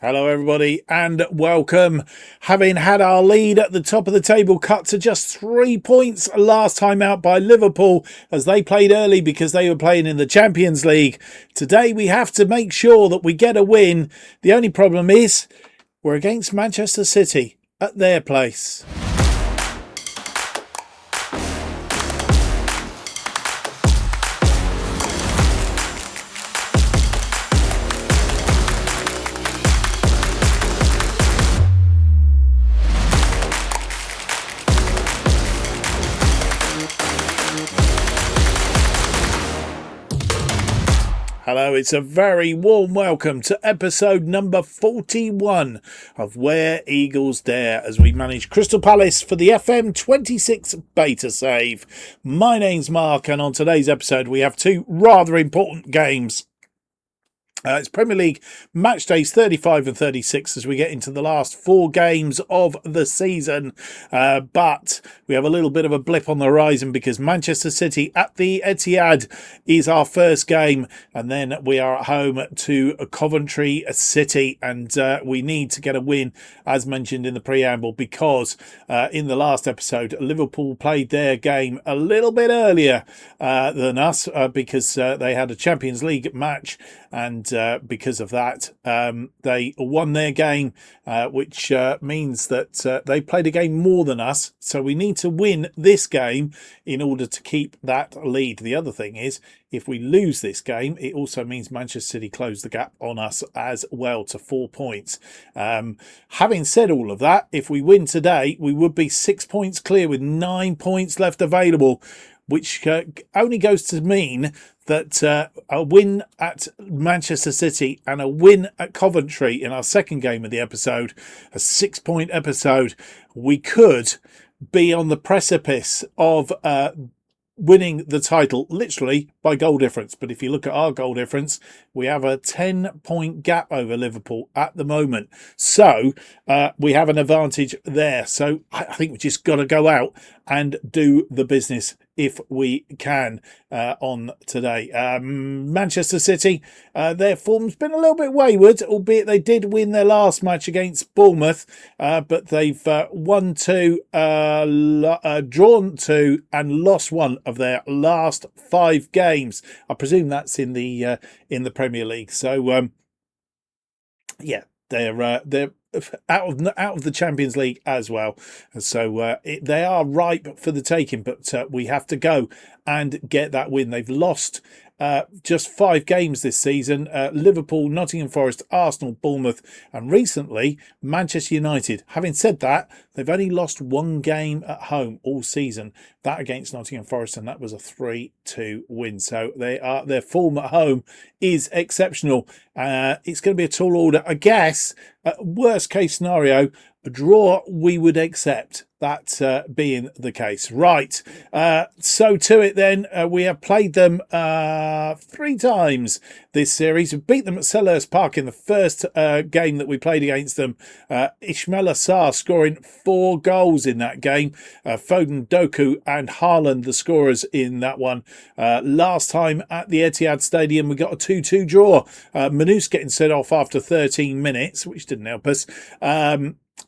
Hello everybody and welcome. Having had our lead at the top of the table cut to just 3 points last time out by Liverpool as they played early because they were playing in the Champions League. Today we have to make sure that we get a win. The only problem is we're against Manchester City at their place. Hello, it's a very warm welcome to episode number 41 of Where Eagles Dare as we manage Crystal Palace for the FM26 Beta Save. My name's Mark and on today's episode we have two rather important games. It's Premier League match days 35 and 36 as we get into the last 4 games of the season. But we have a little bit of a blip on the horizon because Manchester City at the Etihad is our first game. And then we are at home to Coventrt City. And we need to get a win, as mentioned in the preamble, because in the last episode, Liverpool played their game a little bit earlier than us because they had a Champions League match. And because of that, they won their game, which means that they played a game more than us. So we need to win this game in order to keep that lead. The other thing is, if we lose this game, it also means Manchester City close the gap on us as well to 4 points. Having said all of that, if we win today, we would be 6 points clear with 9 points left available, which only goes to mean that a win at Manchester City and a win at Coventry in our second game of the episode, a 6-point episode, we could be on the precipice of winning the title literally by goal difference. But if you look at our goal difference, we have a 10-point gap over Liverpool at the moment. So we have an advantage there. So I think we just got to go out and do the business if we can on today. Manchester City, their form's been a little bit wayward, albeit they did win their last match against Bournemouth, but they've won 2, drawn 2 and lost 1 of their last 5 games. I presume that's in the Premier League. So yeah, they're out of the Champions League as well, and so they are ripe for the taking. But we have to go and get that win. They've lost just 5 games this season: Liverpool, Nottingham Forest, Arsenal, Bournemouth, and recently Manchester United. Having said that, they've only lost 1 game at home all season, that against Nottingham Forest, and that was a 3-2 win. So their form at home is exceptional. It's going to be a tall order, I guess. Worst case scenario, a draw we would accept, that being the case. Right, so to it then. We have played them 3 times this series. We beat them at Selhurst Park in the first game that we played against them. Ismaila Sarr scoring 4 goals in that game. Foden, Doku and Haaland the scorers in that one. Last time at the Etihad Stadium we got a 2-2 draw. Manus getting sent off after 13 minutes, which didn't help us.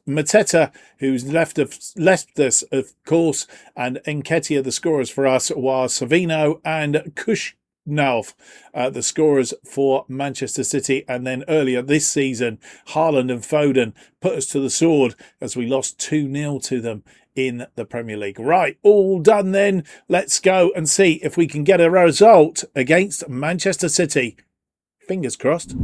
Mateta, who's left us, of course, and Nketiah, the scorers for us, while Savino and Kushnov, the scorers for Manchester City. And then earlier this season, Haaland and Foden put us to the sword as we lost 2-0 to them in the Premier League. Right, all done then. Let's go and see if we can get a result against Manchester City. Fingers crossed.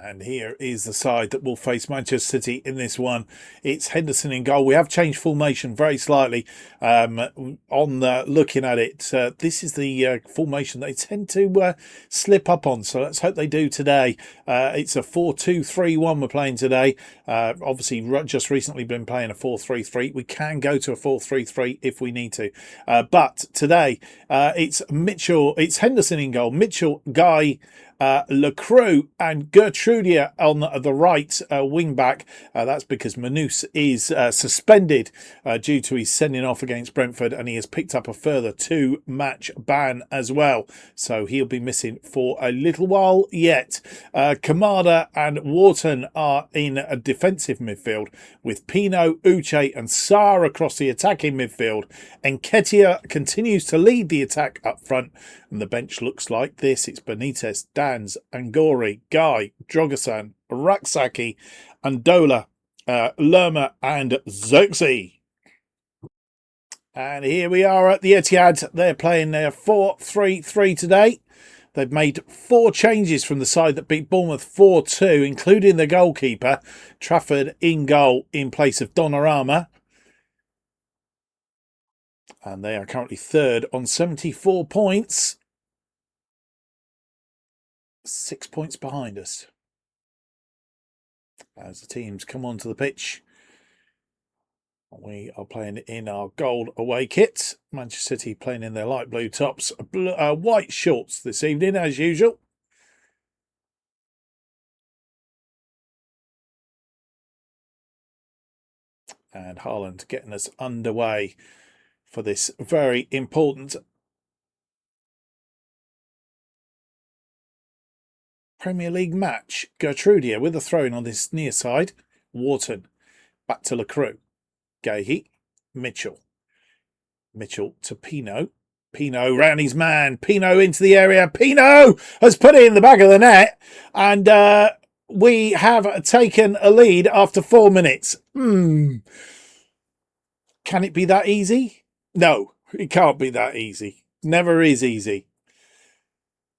And here is the side that will face Manchester City in this one. It's Henderson in goal. We have changed formation very slightly looking at it. This is the formation they tend to slip up on, so let's hope they do today. It's a 4-2-3-1 we're playing today. Obviously, just recently been playing a 4-3-3. We can go to a 4-3-3 if we need to. But today, it's Henderson in goal. Mitchell, Guy, Lacroix and Gertrudia on the right wing back. That's because Manus is suspended due to his sending off against Brentford, and he has picked up a further 2-match ban as well. So he'll be missing for a little while yet. Kamada and Wharton are in a defensive midfield with Pino, Uche and Sarr across the attacking midfield. Nketiah continues to lead the attack up front, and the bench looks like this. It's Benitez, Dans, Angori, Guy, Drogosan, Raksaki, Andola, Lerma and Xerxes. And here we are at the Etihad. They're playing their 4-3-3 today. They've made 4 changes from the side that beat Bournemouth 4-2, including the goalkeeper, Trafford in goal in place of Donnarumma. And they are currently third on 74 points. 6 points behind us. As the teams come onto the pitch, we are playing in our gold away kit. Manchester City playing in their light blue tops, white shorts this evening as usual. And Haaland getting us underway for this very important Premier League match. Gertrudia with a throw-in on this near side. Wharton back to Lacroix. Gahey, Mitchell. Mitchell to Pino. Pino round his man. Pino into the area. Pino has put it in the back of the net. And we have taken a lead after 4 minutes. Can it be that easy? No, it can't be that easy. Never is easy.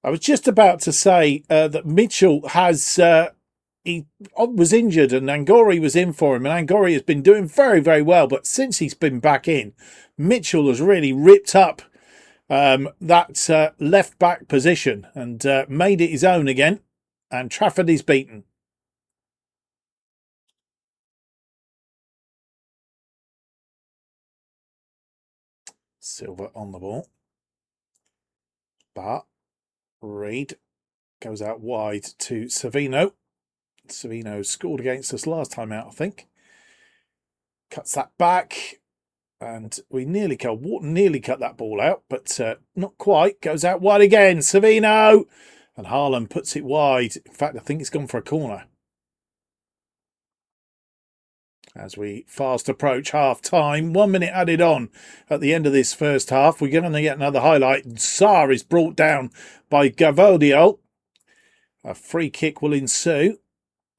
I was just about to say that Mitchell has... he was injured and Angori was in for him, and Angori has been doing very, very well. But since he's been back in, Mitchell has really ripped up that left back position and made it his own again. And Trafford is beaten. Silva on the ball. But Reed goes out wide to Savino. Savino scored against us last time out, I think. Cuts that back. And we nearly cut that ball out, but not quite. Goes out wide again. Savino. And Haaland puts it wide. In fact, I think it's gone for a corner. As we fast approach half-time. 1 minute added on at the end of this first half. We're going to get another highlight. Sarr is brought down by Gavodio. A free kick will ensue.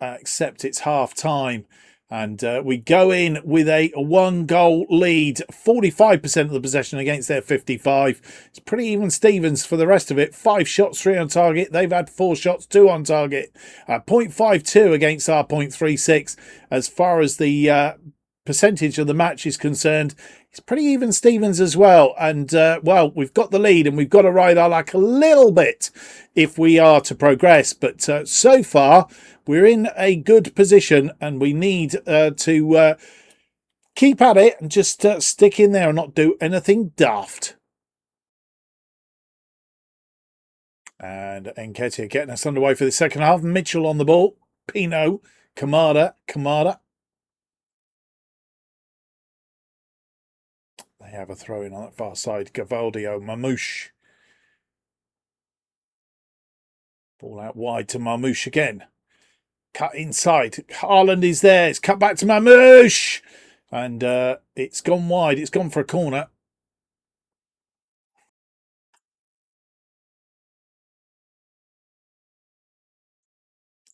Except it's half-time. And we go in with a 1-goal lead. 45% of the possession against their 55. It's pretty even Stevens for the rest of it. 5 shots, 3 on target. They've had 4 shots, 2 on target. 0.52 against our 0.36. As far as the percentage of the match is concerned, it's pretty even Stevens as well. And, well, we've got the lead and we've got to ride our luck a little bit if we are to progress. But so far, we're in a good position and we need to keep at it and just stick in there and not do anything daft. And Nketiah getting us underway for the second half. Mitchell on the ball. Pino, Kamada. They have a throw in on that far side. Gavaldio, Mamouche. Ball out wide to Mamouche again. Cut inside. Haaland is there. It's cut back to Mamouche. And it's gone wide. It's gone for a corner.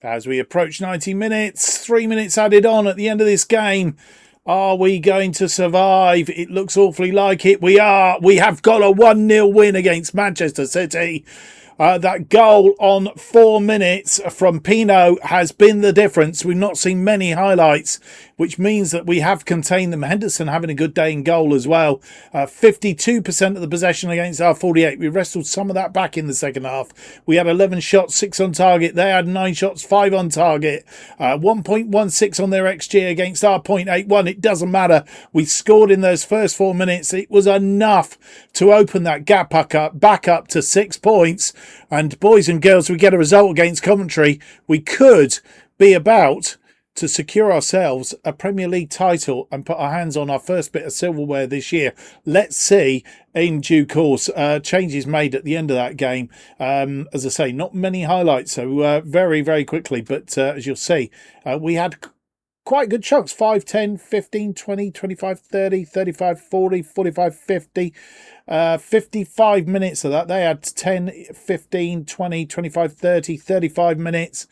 As we approach 90 minutes, 3 minutes added on at the end of this game. Are we going to survive? It looks awfully like it. We are. We have got a 1-0 win against Manchester City. That goal on 4 minutes from Pino has been the difference. We've not seen many highlights, which means that we have contained them. Henderson having a good day in goal as well. 52% of the possession against our 48. We wrestled some of that back in the second half. We had 11 shots, 6 on target. They had 9 shots, 5 on target. 1.16 on their XG against our 0.81. it doesn't matter. We scored in those first 4 minutes. It was enough to open that gap back up to 6 points. And boys and girls, we get a result against Coventry. We could be about to secure ourselves a Premier League title and put our hands on our first bit of silverware this year. Let's see in due course. Changes made at the end of that game. As I say, not many highlights, so very, very quickly. But as you'll see, we had quite good chunks: 5, 10, 15, 20, 25, 30, 35, 40, 45, 50. 55 minutes of that. They had 10, 15, 20, 25, 30, 35 minutes.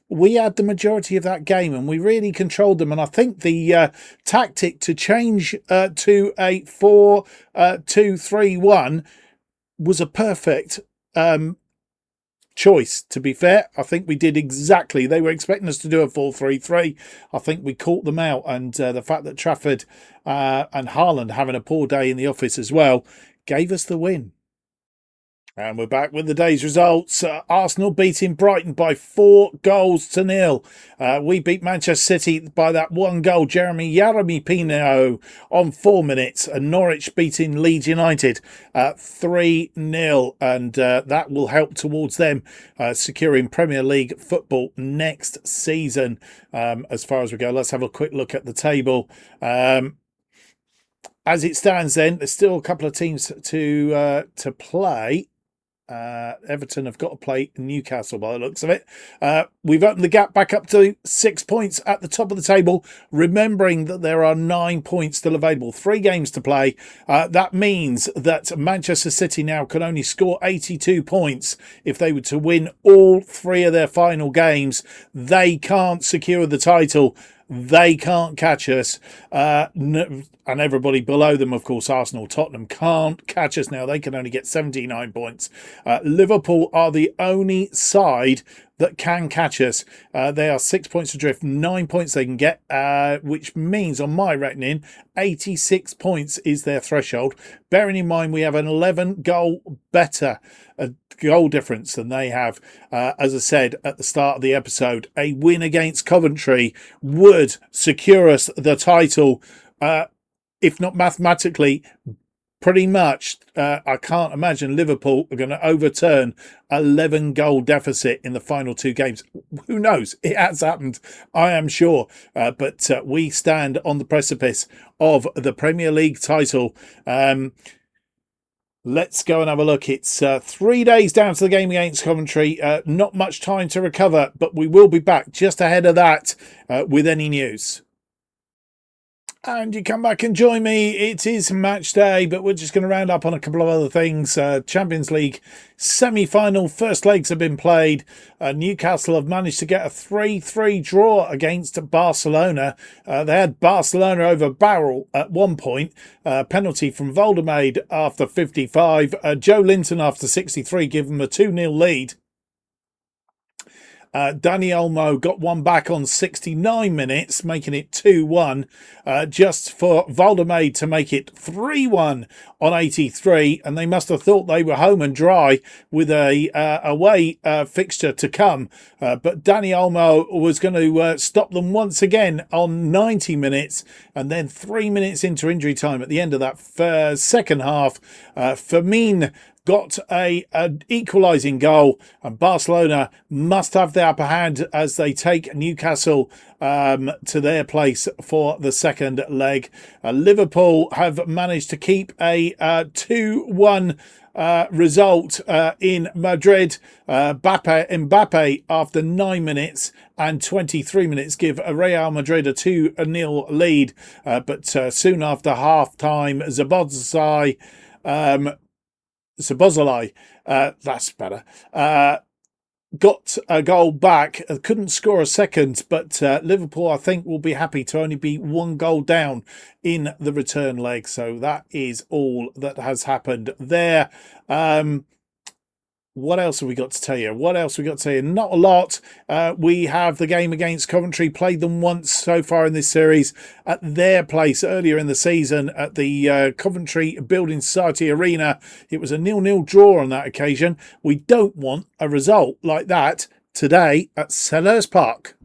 We had the majority of that game and we really controlled them. And I think the tactic to change to a 4-2-3-1 was a perfect choice, to be fair. I think we did exactly. They were expecting us to do a 4-3-3. I think we caught them out. And the fact that Trafford and Haaland having a poor day in the office as well gave us the win. And we're back with the day's results. Arsenal beating Brighton by 4-0. We beat Manchester City by that 1 goal. Jeremy Pino on 4 minutes. And Norwich beating Leeds United 3-0. And that will help towards them securing Premier League football next season. As far as we go, let's have a quick look at the table. As it stands then, there's still a couple of teams to play. Everton have got to play Newcastle by the looks of it. We've opened the gap back up to 6 points at the top of the table, remembering that there are 9 points still available, 3 games to play. That means that Manchester City now can only score 82 points if they were to win all 3 of their final games. They can't secure the title. They can't catch us. And everybody below them, of course, Arsenal, Tottenham, can't catch us now. They can only get 79 points. Liverpool are the only side that can catch us. They are 6 points adrift, 9 points they can get, which means, on my reckoning, 86 points is their threshold. Bearing in mind we have an 11 goal better goal difference than they have. As I said at the start of the episode, a win against Coventry would secure us the title, if not mathematically. Pretty much, I can't imagine Liverpool are going to overturn 11 goal deficit in the final 2 games. Who knows? It has happened, I am sure. But we stand on the precipice of the Premier League title. Let's go and have a look. It's 3 days down to the game against Coventry. Not much time to recover, but we will be back just ahead of that with any news. And you come back and join me. It is match day, but we're just going to round up on a couple of other things. Champions League semi-final first legs have been played. Newcastle have managed to get a 3-3 draw against Barcelona. They had Barcelona over barrel at one point. Penalty from Voldemade after 55. Joe Linton after 63 gave them a 2-0 lead. Dani Olmo got one back on 69 minutes, making it 2-1, just for Voldemade to make it 3-1 on 83, and they must have thought they were home and dry with a away fixture to come. But Dani Olmo was going to stop them once again on 90 minutes, and then 3 minutes into injury time at the end of that second half, Firmino got an equalising goal, and Barcelona must have the upper hand as they take Newcastle to their place for the second leg. Liverpool have managed to keep a 2-1 result in Madrid. Mbappe after 9 minutes and 23 minutes give Real Madrid a 2-0 lead, but soon after half time, Szoboszlai, that's better, got a goal back, couldn't score a second, but Liverpool, I think, will be happy to only be 1 goal down in the return leg. So that is all that has happened there. What else have we got to tell you? Not a lot. We have the game against Coventry, played them once so far in this series at their place earlier in the season at the Coventry Building Society Arena. It was a 0-0 draw on that occasion. We don't want a result like that today at Selhurst Park.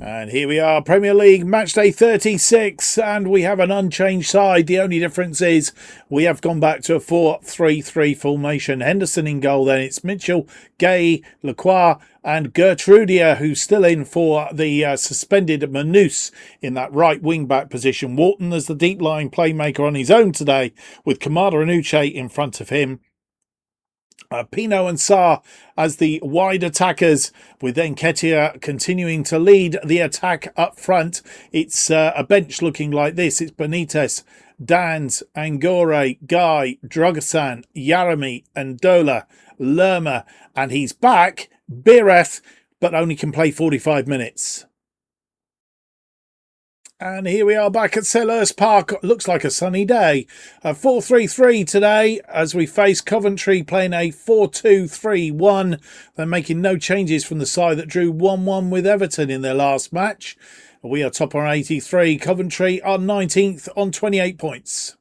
And here we are, Premier League match day 36, and we have an unchanged side. The only difference is we have gone back to a 4-3-3 formation. Henderson in goal, then it's Mitchell, Gay, Lacroix and Gertrudia, who's still in for the suspended Manus in that right wing-back position. Wharton as the deep-lying playmaker on his own today, with Kamada and Uche in front of him. Pino and Sarr as the wide attackers, with Nketiah continuing to lead the attack up front. It's a bench looking like this. It's Benitez, Dans, Angore, Guy, Drogasan, Yarami, Ndola, Lerma, and he's back, Bireth, but only can play 45 minutes. And here we are back at Selhurst Park. Looks like a sunny day. 4-3-3 today as we face Coventry playing a 4-2-3-1. They're making no changes from the side that drew 1-1 with Everton in their last match. We are top on 83. Coventry are 19th on 28 points.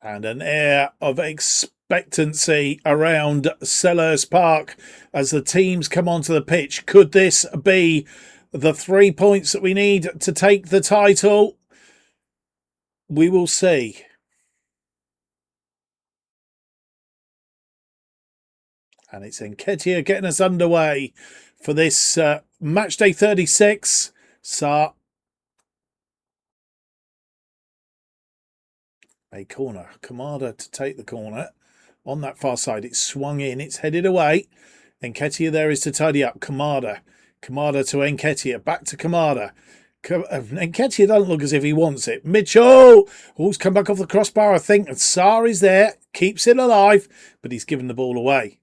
And an air of expectancy around Selhurst Park as the teams come onto the pitch. Could this be the 3 points that we need to take the title? We will see. And it's Nketiah getting us underway for this match day 36. Sarr. A corner. Kamada to take the corner. On that far side, it's swung in. It's headed away. Nketiah there is to tidy up. Kamada. Kamada to Nketiah. Back to Kamada. Nketiah doesn't look as if he wants it. Mitchell! Who's come back off the crossbar, I think. And Sarr is there. Keeps it alive. But he's given the ball away.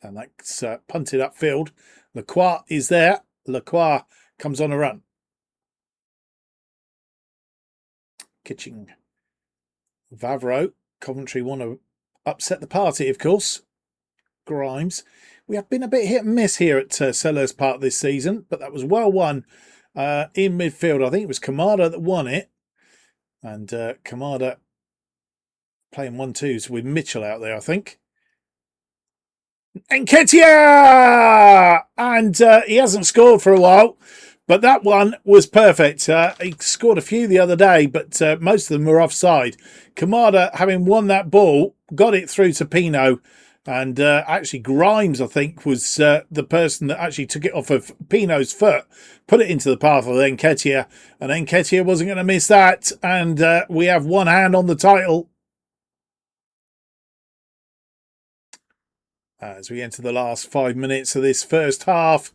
And that's punted upfield. Lacroix is there. Lacroix comes on a run. Kitching. Vavro. Coventry want to upset the party, of course. Grimes. We have been a bit hit and miss here at Selhurst Park this season, but that was well won in midfield. I think it was Kamada that won it. And Kamada playing 1-2s with Mitchell out there, I think. Nketiah! And he hasn't scored for a while. But that one was perfect. He scored a few the other day, but most of them were offside. Kamada, having won that ball, got it through to Pino. And actually Grimes, I think, was the person that actually took it off of Pino's foot, put it into the path of Nketiah. And Nketiah wasn't going to miss that. And we have one hand on the title. As we enter the last 5 minutes of this first half.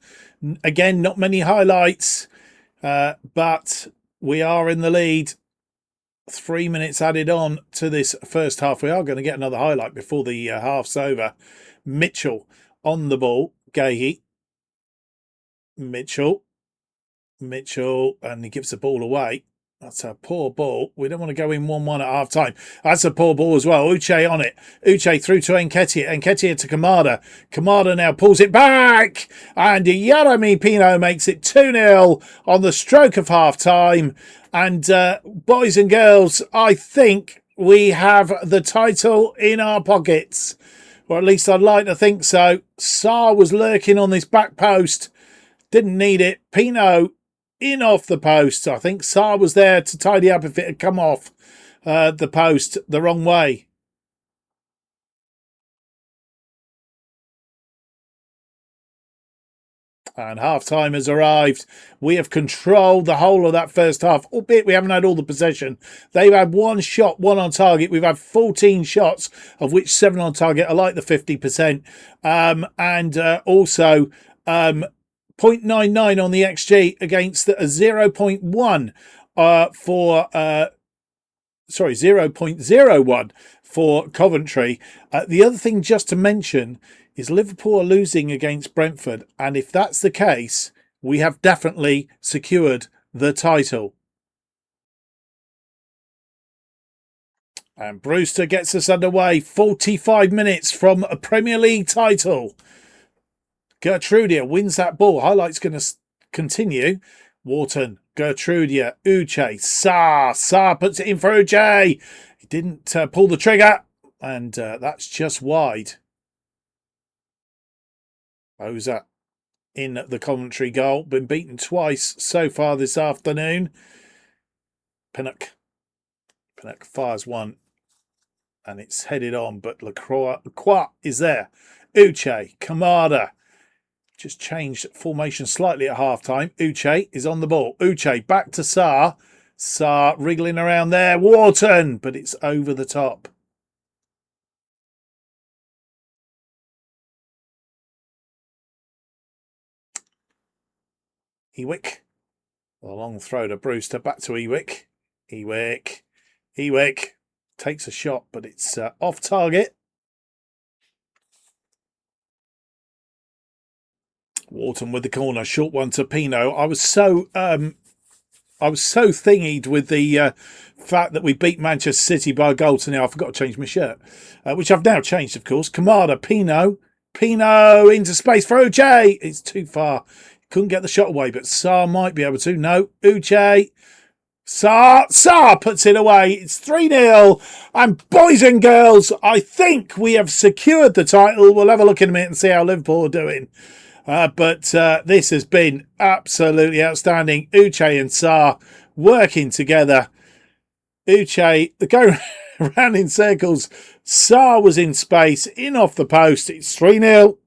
Again, not many highlights, but we are in the lead. 3 minutes added on to this first half. We are going to get another highlight before the half's over. Mitchell on the ball. Gahey. Mitchell, and he gives the ball away. That's a poor ball. We don't want to go in 1-1 at half time. That's a poor ball as well. Uche on it. Uche through to Nketiah. Nketiah to Kamada. Kamada now pulls it back. And Yarami Pino makes it 2-0 on the stroke of half time. And boys and girls, I think we have the title in our pockets. Or at least I'd like to think so. Sarr was lurking on this back post. Didn't need it. Pino in off the post. I think Sarr was there to tidy up if it had come off the post the wrong way. And half-time has arrived. We have controlled the whole of that first half, albeit we haven't had all the possession. They've had one shot, one on target. We've had 14 shots, of which 7 on target. I like the 50%. And also 0.99 on the XG against the 0.1 for 0.01 for Coventry. The other thing just to mention is Liverpool are losing against Brentford, and if that's the case, we have definitely secured the title. And Brewster gets us underway. 45 minutes from a Premier League title. Gertrudia wins that ball. Highlight's going to continue. Wharton, Gertrudia, Uche, Sarr. Sarr puts it in for Uche. He didn't pull the trigger, and that's just wide. Oza in the Coventry goal. Been beaten twice so far this afternoon. Pinnock fires one. And it's headed on, but Lacroix is there. Uche, Kamada. Just changed formation slightly at half-time. Uche is on the ball. Uche back to Sarr. Sarr wriggling around there. Wharton, but it's over the top. Ewick. A long throw to Brewster. Back to Ewick. Ewick. Takes a shot, but it's off target. Wharton with the corner. Short one to Pino. I was so thingied with the fact that we beat Manchester City by a goal to nil. I forgot to change my shirt, which I've now changed, of course. Kamada, Pino into space for Uche. It's too far. Couldn't get the shot away, but Sarr might be able to. No, Uche. Sarr puts it away. It's 3-0. And boys and girls, I think we have secured the title. We'll have a look in a minute and see how Liverpool are doing. But this has been absolutely outstanding. Uche and Sarr working together. Uche going around in circles. Sarr was in space, in off the post. It's 3-0.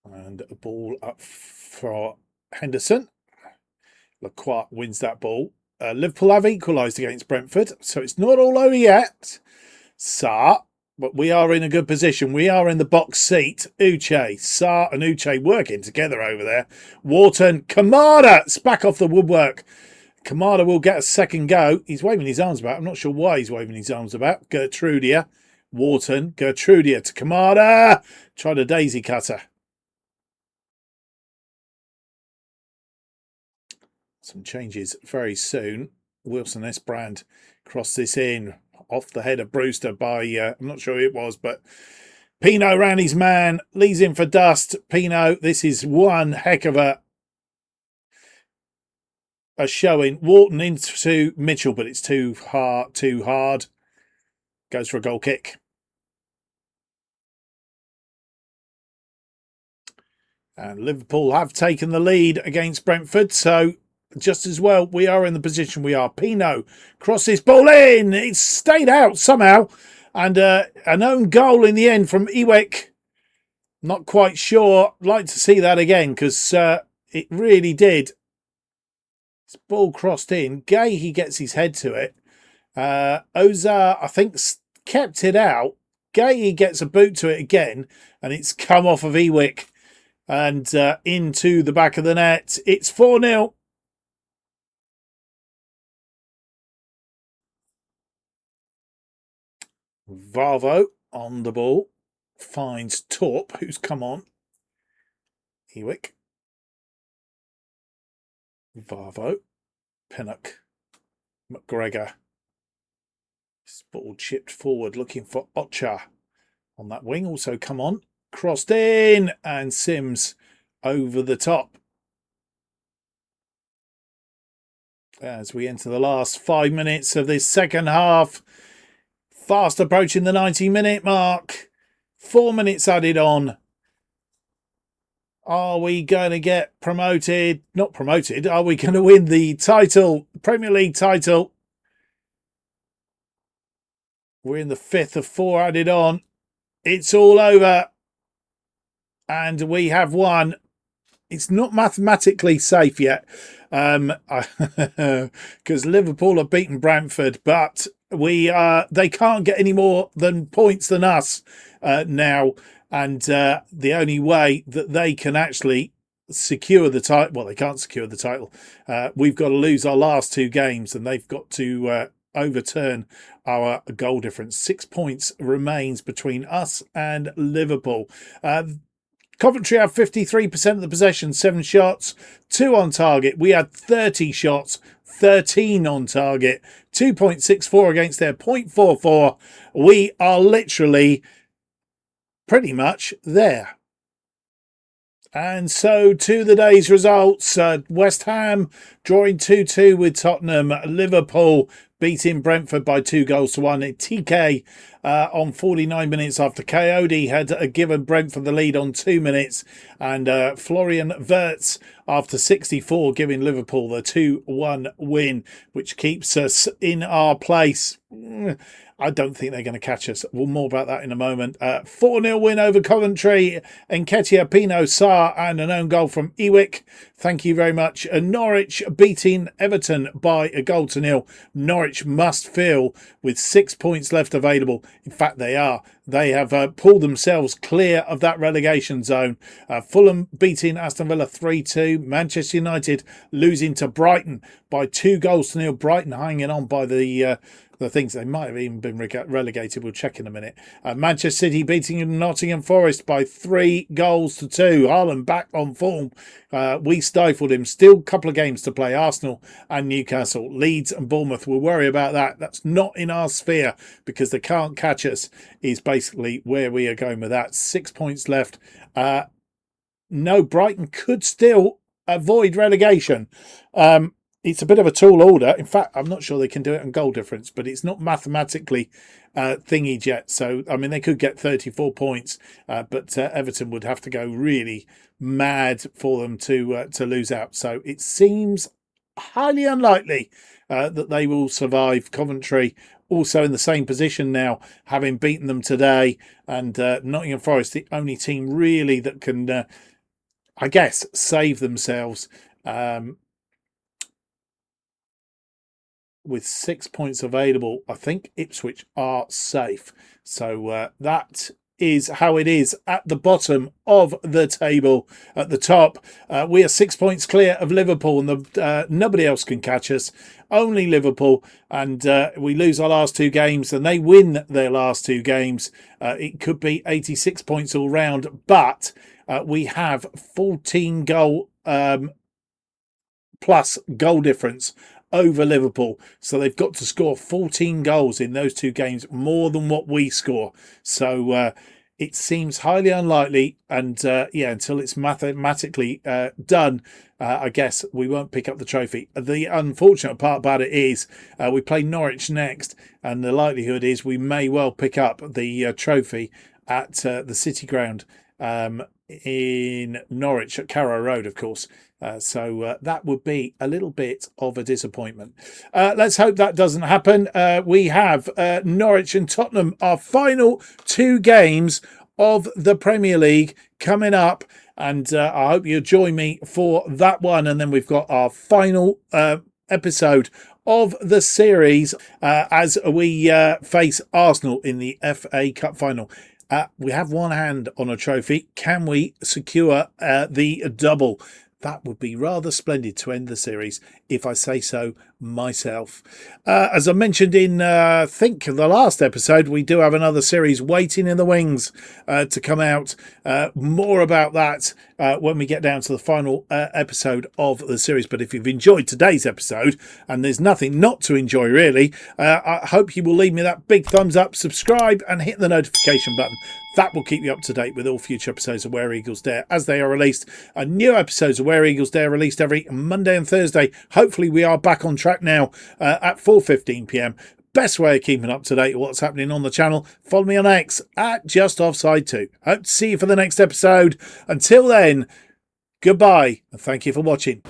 And a ball up for Henderson. Lacroix wins that ball. Liverpool have equalised against Brentford, so it's not all over yet. Sarr, but we are in a good position. We are in the box seat. Uche, Sarr and Uche working together over there. Wharton, Kamada, it's back off the woodwork. Kamada will get a second go. He's waving his arms about. I'm not sure why he's waving his arms about. Gertrudia, Wharton, Gertrudia to Kamada. Tried a daisy cutter. Some changes very soon. Wilson S. Brand crossed this in off the head of Brewster by, I'm not sure who it was, but Pino ran his man, leads in for Dust. Pino, this is one heck of a showing. Wharton into Mitchell, but it's too hard. Goes for a goal kick. And Liverpool have taken the lead against Brentford, so just as well, we are in the position we are. Pino crosses ball in. It's stayed out somehow. And an own goal in the end from Ewick. Not quite sure. Like to see that again because it really did. This ball crossed in. Gay, he gets his head to it. Oza, I think, kept it out. Gay, he gets a boot to it again. And it's come off of Ewick. And into the back of the net. It's 4-0. Varvo on the ball. Finds Torp, who's come on. Ewick. Varvo. Pinnock. McGregor. This ball chipped forward, looking for Ocha on that wing. Also come on. Crossed in. And Sims over the top. As we enter the last 5 minutes of this second half. Fast approaching the 90-minute mark. 4 minutes added on. Are we going to get promoted? Not promoted. Are we going to win the title? Premier League title. We're in the 5th of 4 added on. It's all over. And we have won. It's not mathematically safe yet. Because Liverpool have beaten Brentford, but they can't get any more than points than us now, and the only way that they can actually secure the title, well, they can't secure the title. We've got to lose our last 2 games, and they've got to overturn our goal difference. 6 points remains between us and Liverpool. Coventry have 53% of the possession, 7 shots, 2 on target. We had 30 shots, 13 on target, 2.64 against their 0.44. We are literally pretty much there. And so to the day's results, West Ham drawing 2-2 with Tottenham. Liverpool beating Brentford by 2-1. TK on 49 minutes after Coyote had given Brentford the lead on 2 minutes. And Florian Wirtz after 64 giving Liverpool the 2-1 win, which keeps us in our place. I don't think they're going to catch us. Well, more about that in a moment. 4-0 win over Coventry. Nketiah, Pino, Sarr and an own goal from Ewick. Thank you very much. Norwich beating Everton by 1-0. Norwich must feel with 6 points left available. In fact, they are. They have pulled themselves clear of that relegation zone. Fulham beating Aston Villa 3-2. Manchester United losing to Brighton by 2-0. Brighton hanging on by the things. They might have even been relegated. We'll check in a minute. Manchester City beating Nottingham Forest by 3-2. Haaland back on form. We stifled him. Still a couple of games to play. Arsenal and Newcastle. Leeds and Bournemouth. We'll worry about that. That's not in our sphere because they can't catch us is basically where we are going with that. 6 points left. No, Brighton could still avoid relegation. It's a bit of a tall order. In fact, I'm not sure they can do it on goal difference, but it's not mathematically thingied yet. So, I mean, they could get 34 points, but Everton would have to go really mad for them to lose out. So it seems highly unlikely that they will survive. Coventry also in the same position now, having beaten them today. And Nottingham Forest, the only team really that can, I guess, save themselves. With 6 points available, I think Ipswich are safe. So that is how it is at the bottom of the table. At the top, we are 6 points clear of Liverpool, and nobody else can catch us. Only Liverpool, and we lose our last two games, and they win their last two games. It could be 86 points all round, but we have 14 goal plus goal difference over Liverpool, so they've got to score 14 goals in those two games, more than what we score. So it seems highly unlikely, and until it's mathematically done, I guess we won't pick up the trophy. The unfortunate part about it is we play Norwich next, and the likelihood is we may well pick up the trophy at the City Ground in Norwich at Carrow Road, of course. So that would be a little bit of a disappointment. Let's hope that doesn't happen. We have Norwich and Tottenham, our final two games of the Premier League coming up. And I hope you'll join me for that one. And then we've got our final episode of the series as we face Arsenal in the FA Cup final. We have one hand on a trophy. Can we secure the double? That would be rather splendid to end the series, if I say so myself. As I mentioned in, I think, the last episode, we do have another series waiting in the wings to come out. More about that when we get down to the final episode of the series. But if you've enjoyed today's episode, and there's nothing not to enjoy, really, I hope you will leave me that big thumbs up, subscribe, and hit the notification button. That will keep you up to date with all future episodes of Where Eagles Dare as they are released. New episodes of Where Eagles Dare released every Monday and Thursday. Hopefully we are back on track now at 4:15 p.m. Best way of keeping up to date with what's happening on the channel. Follow me on X at JustOffside2. Hope to see you for the next episode. Until then, goodbye and thank you for watching.